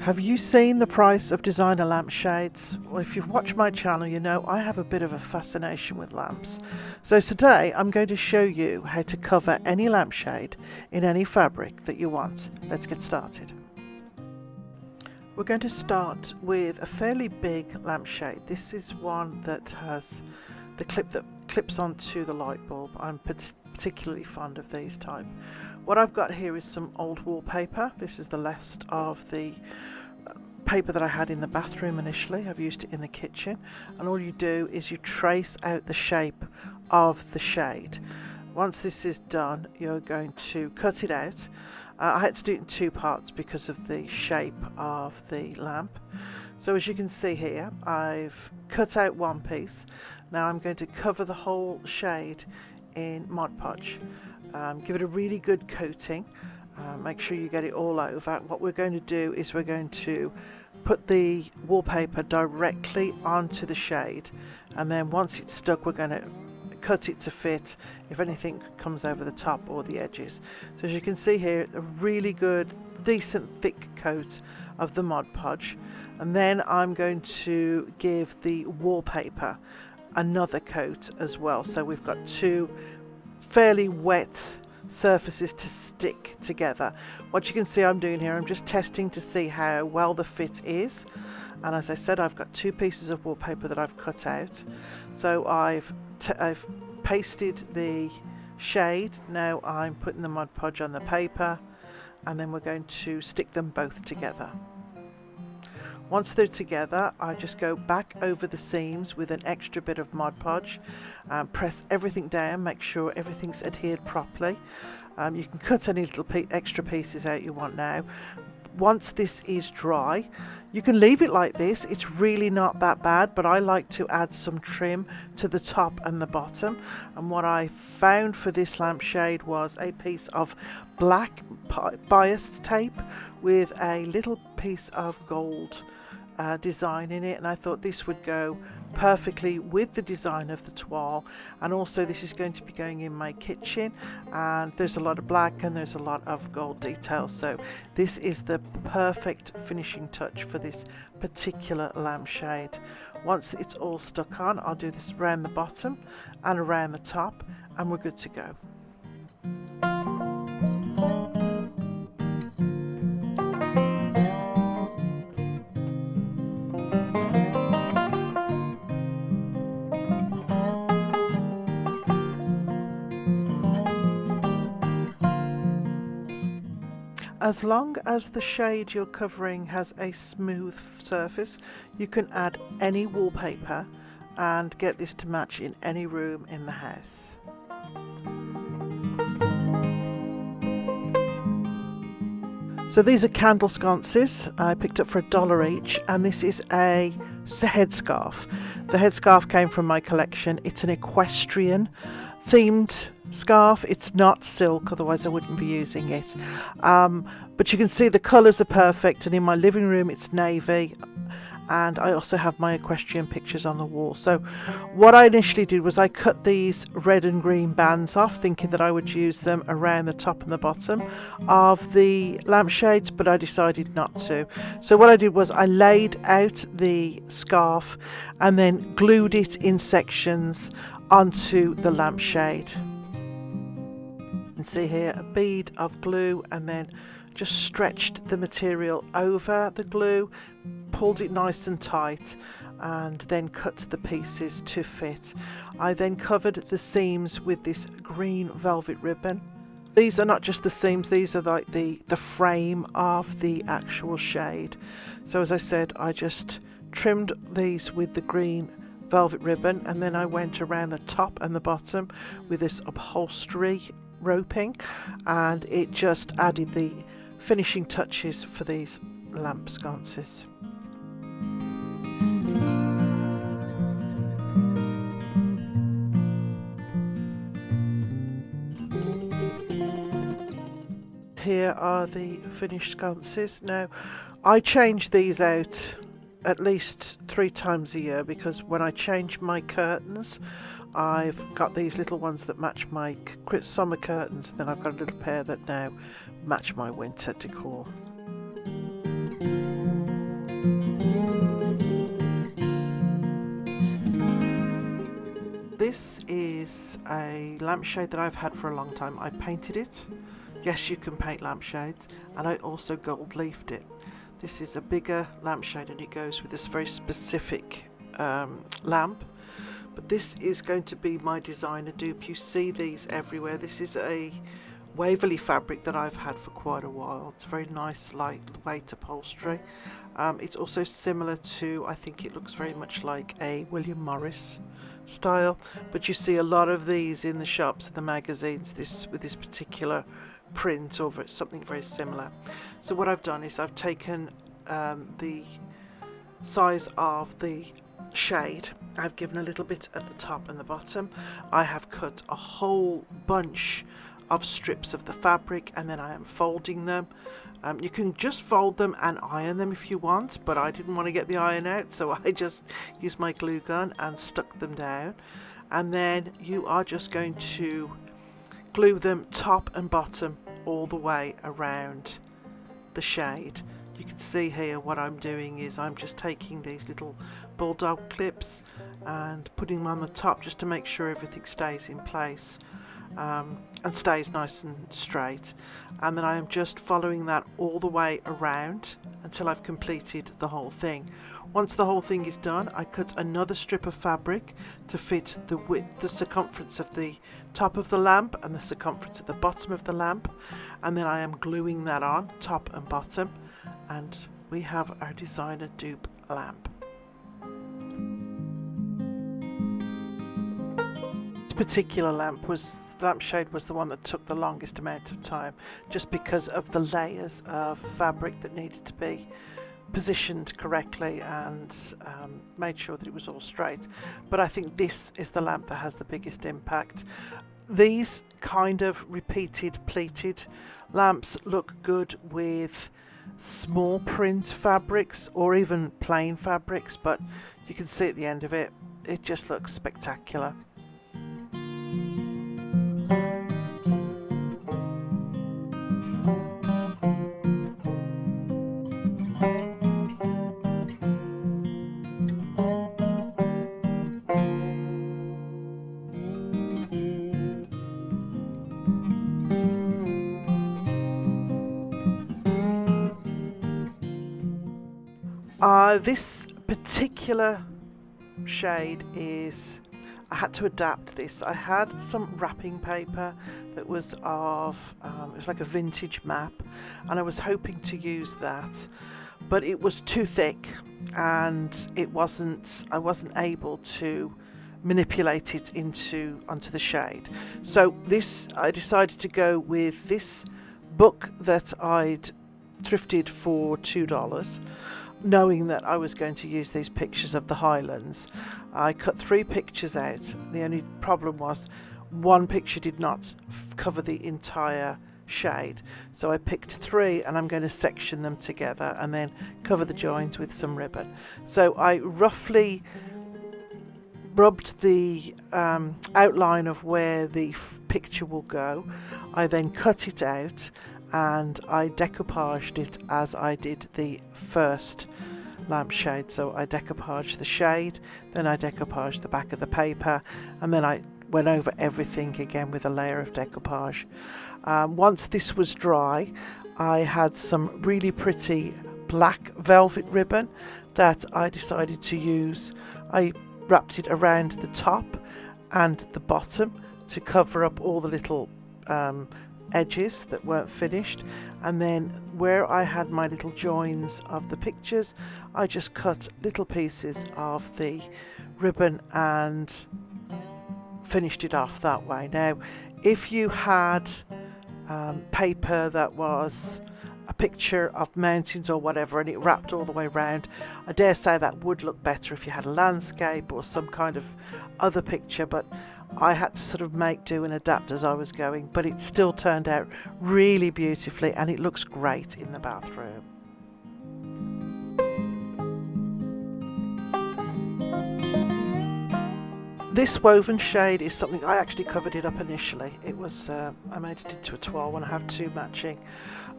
Have you seen the price of designer lampshades? Well, if you've watched my channel, you know I have a bit of a fascination with lamps. So today I'm going to show you how to cover any lampshade in any fabric that you want. Let's get started. We're going to start with a fairly big lampshade. This is one that has the clip that clips onto the light bulb. I'm particularly fond of these type. What I've got here is some old wallpaper. This is the last of the paper that I had in the bathroom initially. I've used it in the kitchen, and all you do is you trace out the shape of the shade. Once this is done, you're going to cut it out. I had to do it in two parts because of the shape of the lamp. So as you can see here, I've cut out one piece. Now I'm going to cover the whole shade in Mod Podge. Give it a really good coating. Make sure you get it all over. What we're going to do is we're going to put the wallpaper directly onto the shade, and then once it's stuck we're going to cut it to fit if anything comes over the top or the edges. So as you can see here, a really good decent thick coat of the Mod Podge, and then I'm going to give the wallpaper another coat as well. So we've got two fairly wet surfaces to stick together. What you can see I'm doing here, I'm just testing to see how well the fit is, and as I said, I've got two pieces of wallpaper that I've cut out. So I've pasted the shade. Now I'm putting the Mod Podge on the paper, and then we're going to stick them both together. Once they're together, I just go back over the seams with an extra bit of Mod Podge, press everything down, make sure everything's adhered properly. You can cut any little extra pieces out you want now. Once this is dry, you can leave it like this. It's really not that bad, but I like to add some trim to the top and the bottom. And what I found for this lampshade was a piece of black biased tape with a little piece of gold design in it, and I thought this would go perfectly with the design of the toile. And also this is going to be going in my kitchen, and there's a lot of black and there's a lot of gold details, so this is the perfect finishing touch for this particular lampshade. Once it's all stuck on, I'll do this around the bottom and around the top, and we're good to go. As long as the shade you're covering has a smooth surface, you can add any wallpaper and get this to match in any room in the house. So these are candle sconces I picked up for $1 each, and this is a headscarf. The headscarf came from my collection. It's an equestrian themed scarf. It's not silk, otherwise I wouldn't be using it. But you can see the colours are perfect, and in my living room it's navy, and I also have my equestrian pictures on the wall. So what I initially did was I cut these red and green bands off, thinking that I would use them around the top and the bottom of the lampshades, but I decided not to. So what I did was I laid out the scarf and then glued it in sections onto the lampshade. You can see here a bead of glue, and then just stretched the material over the glue, pulled it nice and tight, and then cut the pieces to fit. I then covered the seams with this green velvet ribbon. These are not just the seams, these are like the frame of the actual shade. So as I said, I just trimmed these with the green velvet ribbon, and then I went around the top and the bottom with this upholstery roping, and it just added the finishing touches for these lamp sconces. Here are the finished sconces. Now I change these out at least 3 times a year, because when I change my curtains, I've got these little ones that match my summer curtains, and then I've got a little pair that now match my winter decor. is a lampshade that I've had for a long time. I painted it. Yes, you can paint lampshades, and I also gold leafed it. This is a bigger lampshade and it goes with this very specific lamp. But this is going to be my designer dupe. You see these everywhere. This is a Waverley fabric that I've had for quite a while. It's a very nice lightweight upholstery. It's also similar to, I think it looks very much like a William Morris style, but you see a lot of these in the shops and the magazines, with this particular print or something very similar. So what I've done is I've taken the size of the shade, I've given a little bit at the top and the bottom. I have cut a whole bunch of strips of the fabric and then I am folding them. You can just fold them and iron them if you want, but I didn't want to get the iron out, so I just used my glue gun and stuck them down. And then you are just going to glue them top and bottom all the way around the shade. You can see here what I'm doing is I'm just taking these little bulldog clips and putting them on the top just to make sure everything stays in place and stays nice and straight. And then I am just following that all the way around until I've completed the whole thing. Once the whole thing is done, I cut another strip of fabric to fit the circumference of the top of the lamp and the circumference at the bottom of the lamp, and then I am gluing that on top and bottom, and we have our designer dupe lamp. This particular lampshade was the one that took the longest amount of time, just because of the layers of fabric that needed to be positioned correctly and made sure that it was all straight. But I think this is the lamp that has the biggest impact. These kind of repeated pleated lamps look good with small print fabrics or even plain fabrics, but you can see at the end of it, it just looks spectacular. This particular shade I had to adapt this. I had some wrapping paper that was of, it was like a vintage map, and I was hoping to use that, but it was too thick and I wasn't able to manipulate it onto the shade. So I decided to go with this book that I'd thrifted for $2. Knowing that I was going to use these pictures of the Highlands. I cut 3 pictures out. The only problem was one picture did not cover the entire shade, so I picked 3 and I'm going to section them together and then cover the joins with some ribbon. So I roughly rubbed the outline of where the picture will go. I then cut it out and I decoupaged it as I did the first lampshade. So I decoupaged the shade, then I decoupaged the back of the paper, and then I went over everything again with a layer of decoupage. Once this was dry, I had some really pretty black velvet ribbon that I decided to use. I wrapped it around the top and the bottom to cover up all the little edges that weren't finished, and then where I had my little joins of the pictures, I just cut little pieces of the ribbon and finished it off that way. Now, if you had paper that was a picture of mountains or whatever and it wrapped all the way around, I dare say that would look better if you had a landscape or some kind of other picture, but I had to sort of make do and adapt as I was going, but it still turned out really beautifully and it looks great in the bathroom. This woven shade is something I actually covered it up initially. It was I made it into a toile when I have 2 matching,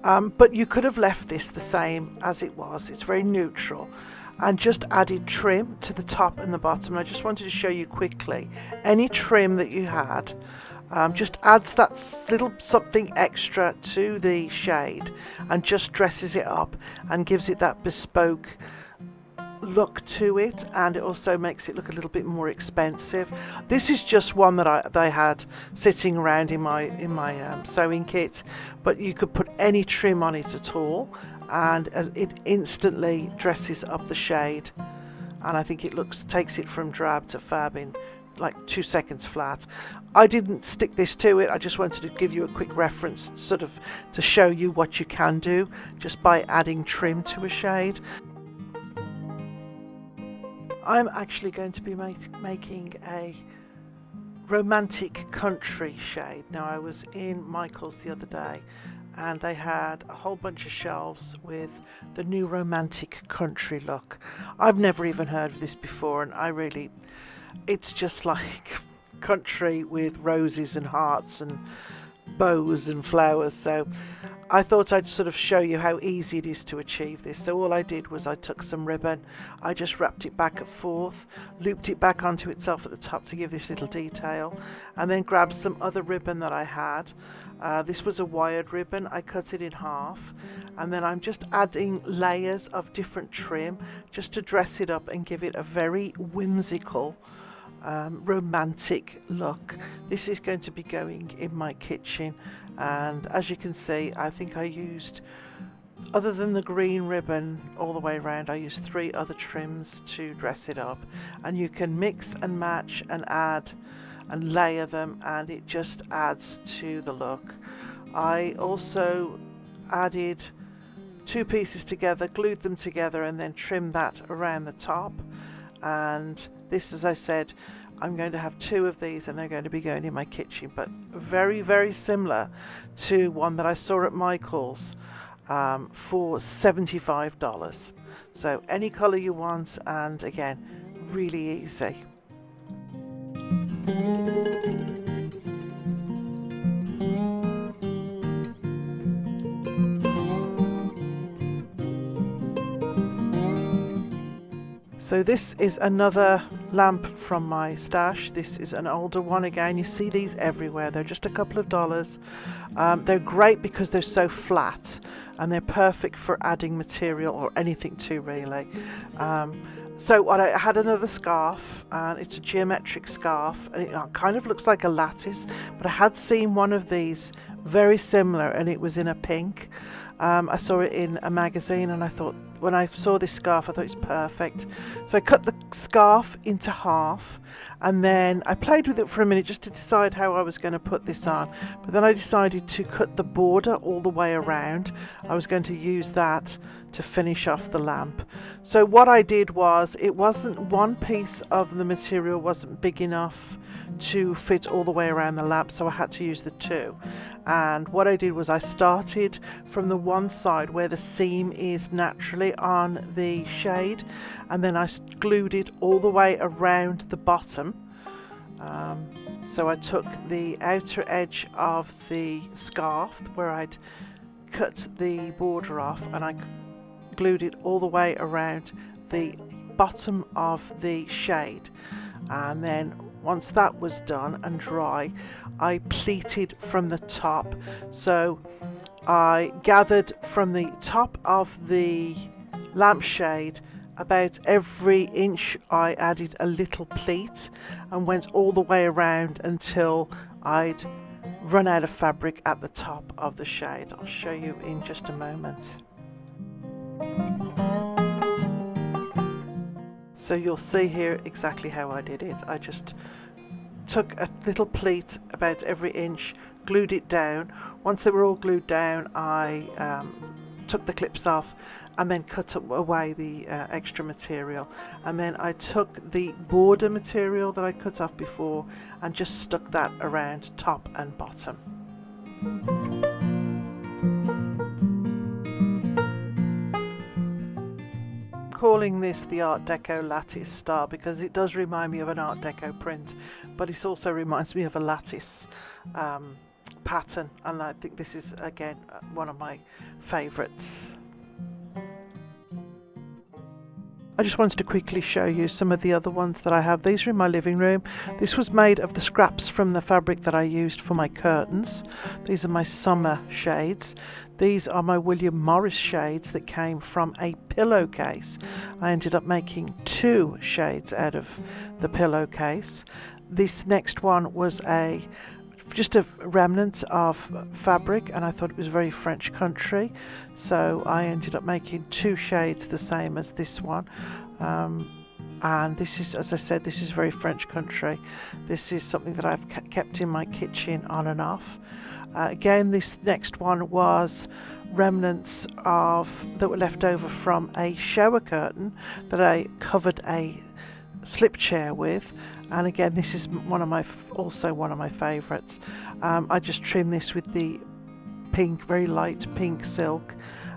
but you could have left this the same as it was. It's very neutral. and just added trim to the top and the bottom. And I just wanted to show you quickly, any trim that you had just adds that little something extra to the shade and just dresses it up and gives it that bespoke look to it, and it also makes it look a little bit more expensive. This is just one that they had sitting around in my sewing kit, but you could put any trim on it at all and it instantly dresses up the shade, and I think it takes it from drab to fab in like 2 seconds flat. I didn't stick this to it, I just wanted to give you a quick reference sort of to show you what you can do just by adding trim to a shade. I'm actually going to be making a romantic country shade. Now, I was in Michael's the other day and they had a whole bunch of shelves with the new romantic country look. I've never even heard of this before, and it's just like country with roses and hearts and bows and flowers. So I thought I'd sort of show you how easy it is to achieve this. So all I did was I took some ribbon, I just wrapped it back at fourth, looped it back onto itself at the top to give this little detail, and then grabbed some other ribbon that I had. This was a wired ribbon. I cut it in half, and then I'm just adding layers of different trim just to dress it up and give it a very whimsical romantic look. This is going to be going in my kitchen, and as you can see, I think I used, other than the green ribbon all the way around, I used 3 other trims to dress it up, and you can mix and match and add and layer them, and it just adds to the look. I also added 2 pieces together, glued them together, and then trimmed that around the top. And this, as I said, I'm going to have 2 of these and they're going to be going in my kitchen, but very, very similar to one that I saw at Michael's for $75. So any colour you want, and again, really easy. So this is another lamp from my stash. This is an older one. Again, you see these everywhere. They're just a couple of dollars. They're great because they're so flat, and they're perfect for adding material or anything to, really. So I had another scarf, and it's a geometric scarf, and it kind of looks like a lattice, but I had seen one of these very similar, and it was in a pink. I saw it in a magazine, and I thought, when I saw this scarf, I thought it's perfect. So I cut the scarf into half, and then I played with it for a minute just to decide how I was going to put this on. But then I decided to cut the border all the way around. I was going to use that to finish off the lamp. So what I did was, it wasn't, one piece of the material wasn't big enough to fit all the way around the lamp, so I had to use the 2. And what I did was I started from the one side where the seam is naturally on the shade, and then I glued it all the way around the bottom. So I took the outer edge of the scarf where I'd cut the border off, and I glued it all the way around the bottom of the shade. And then once that was done and dry, I pleated from the top. So I gathered from the top of the lampshade, about every inch I added a little pleat and went all the way around until I'd run out of fabric at the top of the shade. I'll show you in just a moment. So you'll see here exactly how I did it. I just took a little pleat about every inch, glued it down. Once they were all glued down, I took the clips off and then cut away the extra material. And then I took the border material that I cut off before and just stuck that around top and bottom. Calling this the Art Deco lattice style because it does remind me of an Art Deco print, but it also reminds me of a lattice pattern, and I think this is again one of my favourites. I just wanted to quickly show you some of the other ones that I have. These are in my living room. This was made of the scraps from the fabric that I used for my curtains. These are my summer shades. These are my William Morris shades that came from a pillowcase. I ended up making 2 shades out of the pillowcase. This next one was just a remnant of fabric, and I thought it was very French country, so I ended up making 2 shades the same as this one. And this is, as I said, this is very French country. This is something that I've kept in my kitchen on and off. Again, this next one was remnants that were left over from a shower curtain that I covered a slip chair with. And again, this is also one of my favourites. I just trimmed this with the pink, very light pink silk,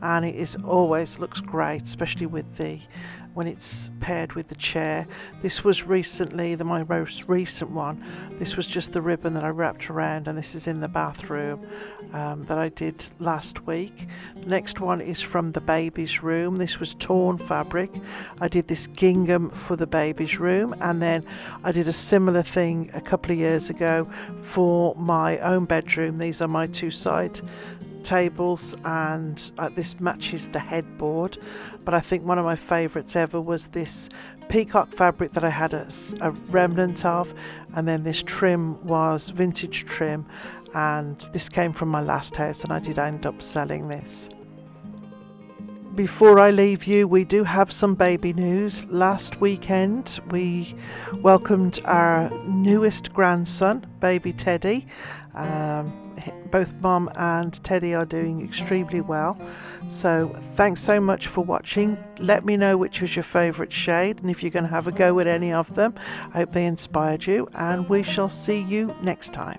and it always looks great, especially when it's paired with the chair. This was recently my most recent one. This was just the ribbon that I wrapped around, and this is in the bathroom that I did last week. The next one is from the baby's room. This was torn fabric. I did this gingham for the baby's room, and then I did a similar thing a couple of years ago for my own bedroom. These are my 2 side tables, and this matches the headboard. But I think one of my favourites ever was this peacock fabric that I had a remnant of, and then this trim was vintage trim, and this came from my last house, and I did end up selling this. Before I leave you, we do have some baby news. Last weekend we welcomed our newest grandson, baby Teddy. Both Mum and Teddy are doing extremely well. So thanks so much for watching. Let me know which was your favourite shade, and if you're going to have a go with any of them. I hope they inspired you, and we shall see you next time.